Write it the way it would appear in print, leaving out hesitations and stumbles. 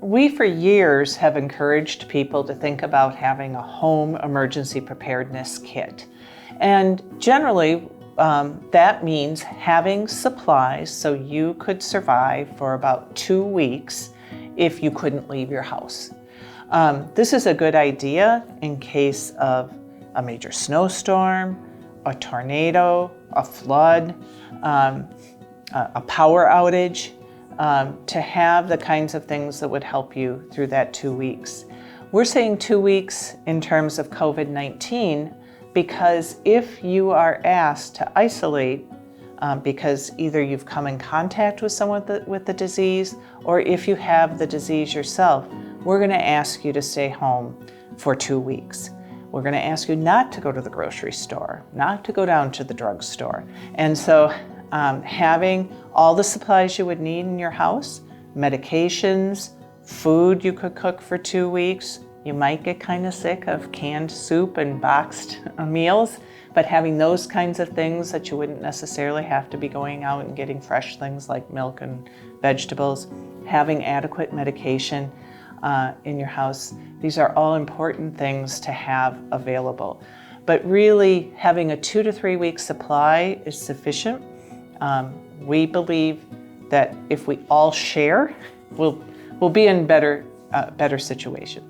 We for years have encouraged people to think about having a home emergency preparedness kit. And generally, that means having supplies so you could survive for about 2 weeks if you couldn't leave your house. This is a good idea in case of a major snowstorm, a tornado, a flood, a power outage, to have the kinds of things that would help you through that 2 weeks. We're saying 2 weeks in terms of COVID-19 because if you are asked to isolate because either you've come in contact with someone with the disease or if you have the disease yourself, we're going to ask you to stay home for 2 weeks. We're going to ask you not to go to the grocery store, not to go down to the drugstore. And so having all the supplies you would need in your house, medications, food you could cook for 2 weeks. You might get kind of sick of canned soup and boxed meals, but having those kinds of things that you wouldn't necessarily have to be going out and getting fresh things like milk and vegetables, having adequate medication in your house. These are all important things to have available. But really, having a 2 to 3 week supply is sufficient. We believe that if we all share, we'll be in better situation.